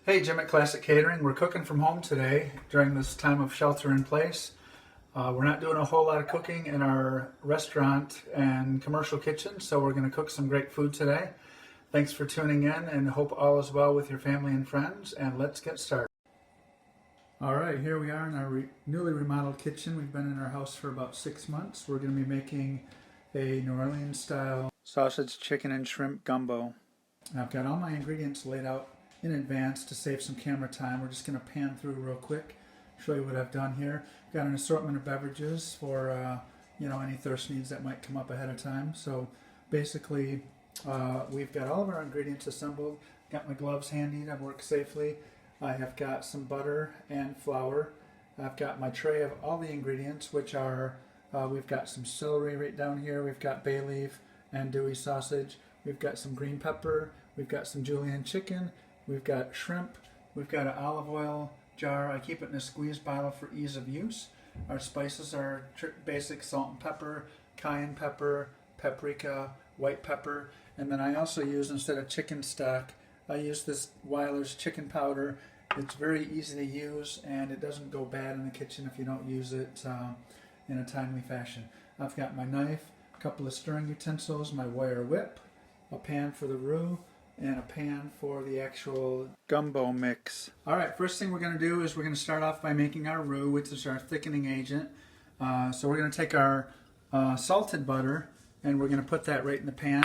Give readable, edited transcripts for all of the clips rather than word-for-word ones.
Hey, Jim at Classic Catering. We're cooking from home today during this time of shelter in place. We're not doing a whole lot of cooking in our restaurant and commercial kitchen, so we're going to cook some great food today. Thanks for tuning in and hope all is well with your family and friends, and let's get started. Alright, here we are in our newly remodeled kitchen. We've been in our house for about 6 months. We're going to be making a New Orleans style sausage, chicken, and shrimp gumbo. I've got all my ingredients laid out in advance to save some camera time. We're just going to pan through real quick, show you what I've done here. Got an assortment of beverages for any thirst needs that might come up ahead of time. So basically we've got all of our ingredients assembled. Got my gloves handy to work safely. I have got some butter and flour. I've got my tray of all the ingredients, which are we've got some celery right down here. We've got bay leaf and andouille sausage. We've got some green pepper. We've got some julienne chicken. We've got shrimp. We've got an olive oil jar. I keep it in a squeeze bottle for ease of use. Our spices are basic salt and pepper, cayenne pepper, paprika, white pepper, and then I also use, instead of chicken stock, I use this Weiler's chicken powder. It's very easy to use and it doesn't go bad in the kitchen if you don't use it in a timely fashion. I've got my knife, a couple of stirring utensils, my wire whip, a pan for the roux, and a pan for the actual gumbo mix. Alright, first thing we're going to do is we're going to start off by making our roux, which is our thickening agent. So we're going to take our salted butter and we're going to put that right in the pan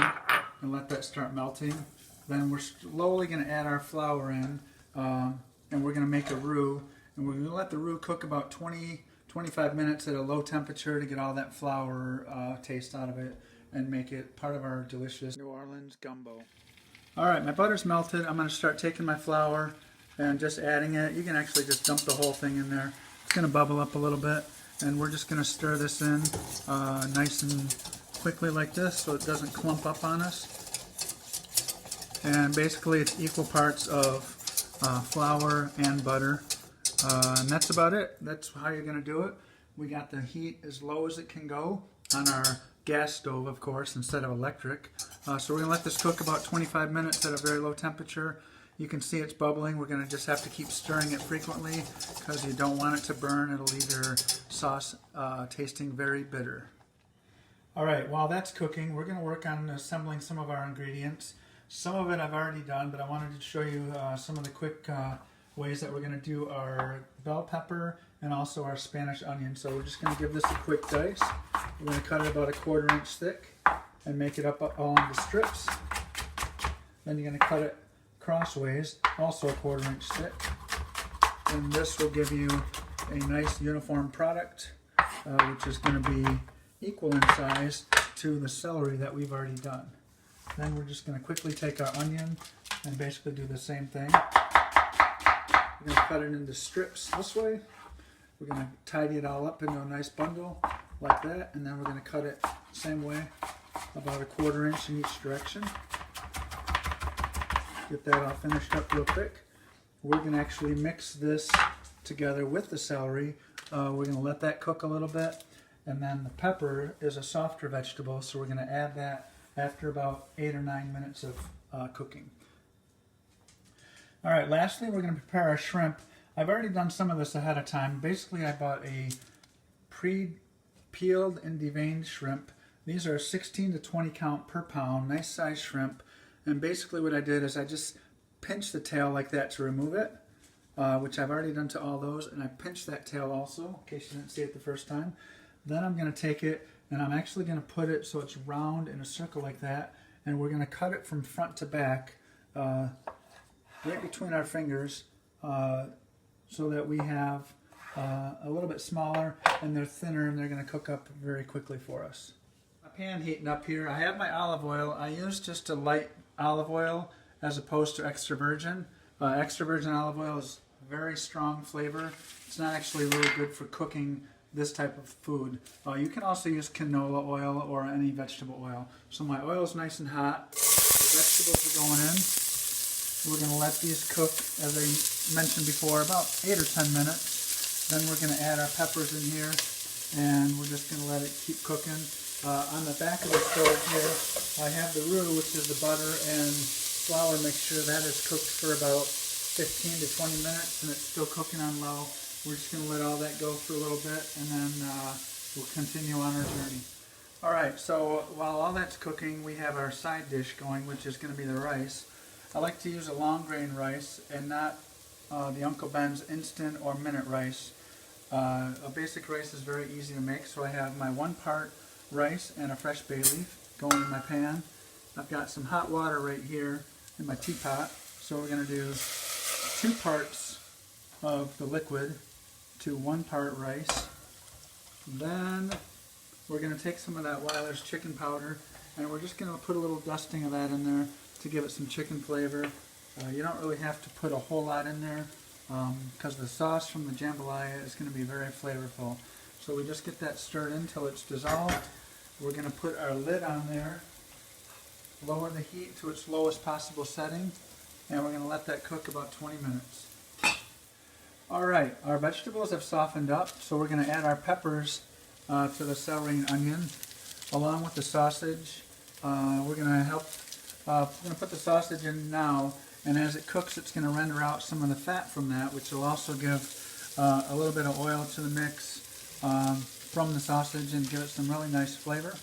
and let that start melting. Then we're slowly going to add our flour in and we're going to make a roux. And we're going to let the roux cook about 20-25 minutes at a low temperature to get all that flour taste out of it and make it part of our delicious New Orleans gumbo. Alright, my butter's melted. I'm going to start taking my flour and just adding it. You can actually just dump the whole thing in there. It's going to bubble up a little bit. And we're just going to stir this in nice and quickly like this so it doesn't clump up on us. And basically it's equal parts of flour and butter. And that's about it. That's how you're going to do it. We got the heat as low as it can go on our gas stove, of course, instead of electric. So we're going to let this cook about 25 minutes at a very low temperature. You can see it's bubbling. We're going to just have to keep stirring it frequently because you don't want it to burn. It'll leave your sauce tasting very bitter. Alright, while that's cooking, we're going to work on assembling some of our ingredients. Some of it I've already done, but I wanted to show you some of the quick ways that we're going to do our bell pepper and also our Spanish onion. So we're just going to give this a quick dice. We're going to cut it about a 1/4 inch thick and make it up all into strips. Then you're going to cut it crossways, also a 1/4 inch thick. And this will give you a nice uniform product, which is going to be equal in size to the celery that we've already done. Then we're just going to quickly take our onion and basically do the same thing. We're going to cut it into strips this way. We're going to tidy it all up into a nice bundle like that, and then we're going to cut it the same way, about a 1/4 inch in each direction. Get that all finished up real quick. We're going to actually mix this together with the celery. We're going to let that cook a little bit, and then the pepper is a softer vegetable, so we're going to add that after about 8 or 9 minutes of cooking. Alright, lastly we're going to prepare our shrimp. I've already done some of this ahead of time. Basically I bought a pre-peeled and deveined shrimp. These are 16 to 20 count per pound, nice size shrimp. And basically what I did is I just pinched the tail like that to remove it, which I've already done to all those. And I pinched that tail also, in case you didn't see it the first time. Then I'm going to take it and I'm actually going to put it so it's round in a circle like that. And we're going to cut it from front to back, right between our fingers, so that we have a little bit smaller and they're thinner and they're going to cook up very quickly for us. My pan heating up here. I have my olive oil. I use just a light olive oil as opposed to extra virgin. Extra virgin olive oil is very strong flavor. It's not actually really good for cooking this type of food. You can also use canola oil or any vegetable oil. So my oil is nice and hot. The vegetables are going in. We're going to let these cook, as I mentioned before, about 8 or 10 minutes. Then we're going to add our peppers in here, and we're just going to let it keep cooking. On the back of the stove here, I have the roux, which is the butter and flour mixture. That is cooked for about 15 to 20 minutes and it's still cooking on low. We're just going to let all that go for a little bit and then we'll continue on our journey. Alright, so while all that's cooking, we have our side dish going, which is going to be the rice. I like to use a long grain rice and not the Uncle Ben's instant or minute rice. A basic rice is very easy to make, so I have my 1 part rice and a fresh bay leaf going in my pan. I've got some hot water right here in my teapot, so we're going to do 2 parts of the liquid to 1 part rice. Then we're going to take some of that Weiler's chicken powder and we're just going to put a little dusting of that in there to give it some chicken flavor. You don't really have to put a whole lot in there because the sauce from the jambalaya is going to be very flavorful. So we just get that stirred until it's dissolved. We're going to put our lid on there, lower the heat to its lowest possible setting, and we're going to let that cook about 20 minutes. Alright, our vegetables have softened up, so we're going to add our peppers to the celery and onion along with the sausage. We're going to put the sausage in now, and as it cooks it's going to render out some of the fat from that, which will also give a little bit of oil to the mix from the sausage and give it some really nice flavor.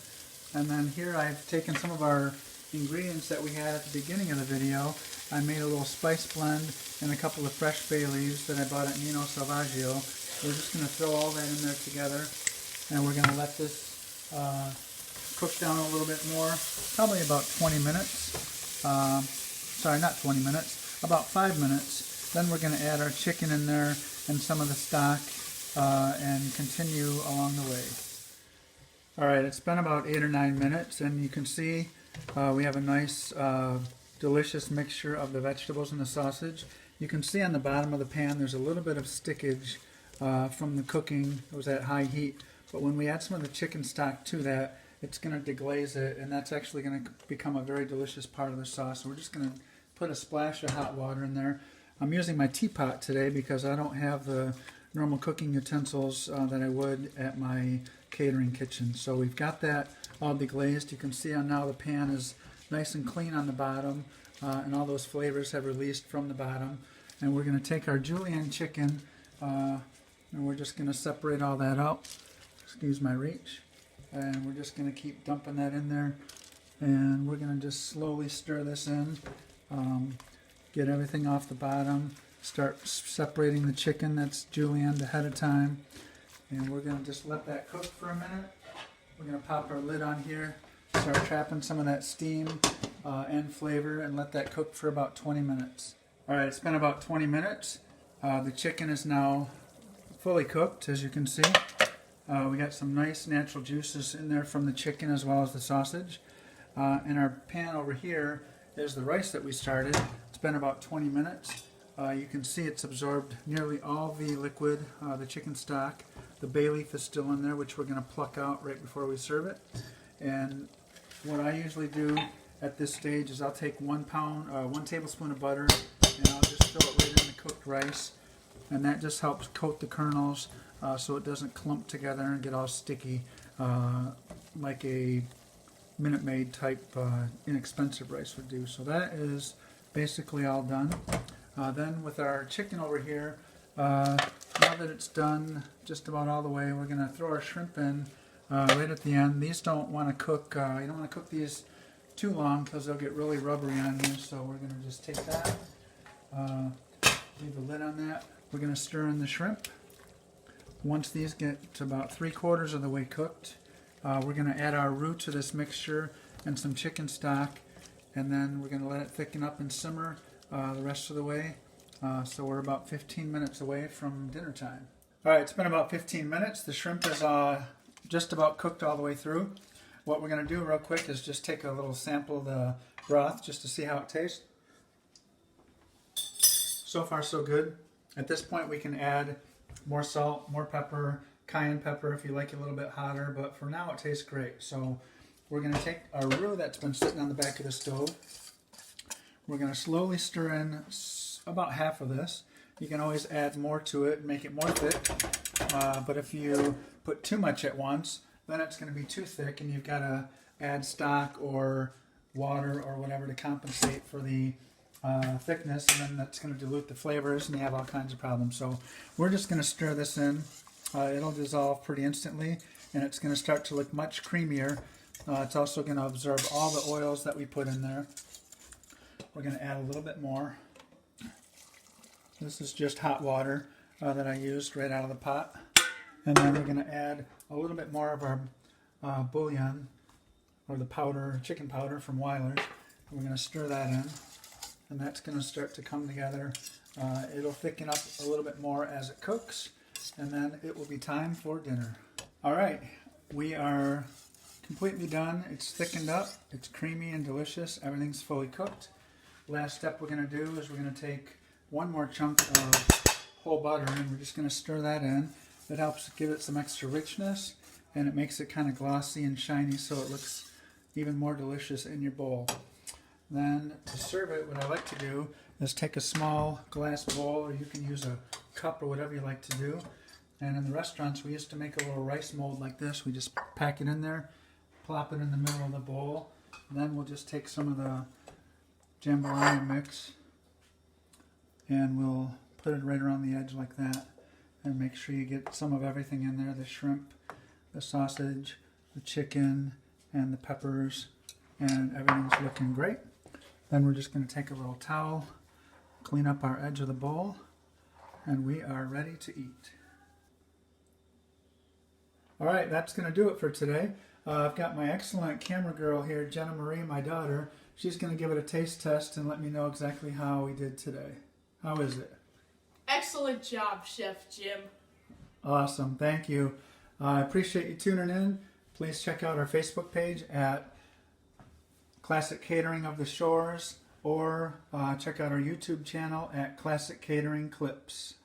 And then here I've taken some of our ingredients that we had at the beginning of the video. I made a little spice blend and a couple of fresh bay leaves that I bought at Nino Salvaggio. We're just going to throw all that in there together and we're going to let this cook down a little bit more, probably about 20 minutes. Sorry, not 20 minutes, about 5 minutes. Then we're going to add our chicken in there and some of the stock and continue along the way. Alright, it's been about 8 or 9 minutes and you can see we have a nice delicious mixture of the vegetables and the sausage. You can see on the bottom of the pan there's a little bit of stickage from the cooking. It was at high heat, but when we add some of the chicken stock to that, it's going to deglaze it and that's actually going to become a very delicious part of the sauce. So we're just going to put a splash of hot water in there. I'm using my teapot today because I don't have the normal cooking utensils that I would at my catering kitchen. So we've got that all deglazed. You can see now the pan is nice and clean on the bottom and all those flavors have released from the bottom. And we're going to take our julienne chicken and we're just going to separate all that out. Excuse my reach. And we're just going to keep dumping that in there and we're going to just slowly stir this in, get everything off the bottom, start separating the chicken that's julienne ahead of time, and we're going to just let that cook for a minute. We're going to pop our lid on here, start trapping some of that steam and flavor and let that cook for about 20 minutes. Alright, it's been about 20 minutes. The chicken is now fully cooked, as you can see. We got some nice natural juices in there from the chicken as well as the sausage. In our pan over here is the rice that we started. It's been about 20 minutes. You can see it's absorbed nearly all the liquid, the chicken stock. The bay leaf is still in there, which we're going to pluck out right before we serve it. And what I usually do at this stage is I'll take 1 tablespoon of butter and I'll just throw it right in the cooked rice. And that just helps coat the kernels so it doesn't clump together and get all sticky like a Minute Maid type inexpensive rice would do. So that is basically all done. Then with our chicken over here, now that it's done just about all the way, we're going to throw our shrimp in right at the end. These don't want to cook, you don't want to cook these too long because they'll get really rubbery on you. So we're going to just take that, leave the lid on that. We're going to stir in the shrimp. Once these get to about 3/4 of the way cooked, we're going to add our roux to this mixture and some chicken stock, and then we're going to let it thicken up and simmer the rest of the way. So we're about 15 minutes away from dinner time. Alright, it's been about 15 minutes. The shrimp is just about cooked all the way through. What we're going to do real quick is just take a little sample of the broth just to see how it tastes. So far so good. At this point we can add more salt, more pepper, cayenne pepper if you like it a little bit hotter, but for now it tastes great. So we're going to take our roux that's been sitting on the back of the stove. We're going to slowly stir in about half of this. You can always add more to it and make it more thick, but if you put too much at once, then it's going to be too thick and you've got to add stock or water or whatever to compensate for the thickness, and then that's going to dilute the flavors, and you have all kinds of problems. So we're just going to stir this in. It'll dissolve pretty instantly, and it's going to start to look much creamier. It's also going to absorb all the oils that we put in there. We're going to add a little bit more. This is just hot water that I used right out of the pot. And then we're going to add a little bit more of our bouillon, or the powder, chicken powder from Weiler's. We're going to stir that in, and that's going to start to come together. It'll thicken up a little bit more as it cooks, and then it will be time for dinner. All right, we are completely done. It's thickened up, it's creamy and delicious, everything's fully cooked. Last step we're going to do is we're going to take one more chunk of whole butter, and we're just going to stir that in. It helps give it some extra richness, and it makes it kind of glossy and shiny, so it looks even more delicious in your bowl. Then to serve it, what I like to do is take a small glass bowl, or you can use a cup or whatever you like to do. And in the restaurants, we used to make a little rice mold like this. We just pack it in there, plop it in the middle of the bowl. And then we'll just take some of the jambalaya mix, and we'll put it right around the edge like that. And make sure you get some of everything in there, the shrimp, the sausage, the chicken, and the peppers, and everything's looking great. Then we're just going to take a little towel, clean up our edge of the bowl, and we are ready to eat. All right, that's going to do it for today. I've got my excellent camera girl here, Jenna Marie, my daughter. She's going to give it a taste test and let me know exactly how we did today. How is it? Excellent job, Chef Jim. Awesome, thank you. I appreciate you tuning in. Please check out our Facebook page at Classic Catering of the Shores, or check out our YouTube channel at Classic Catering Clips.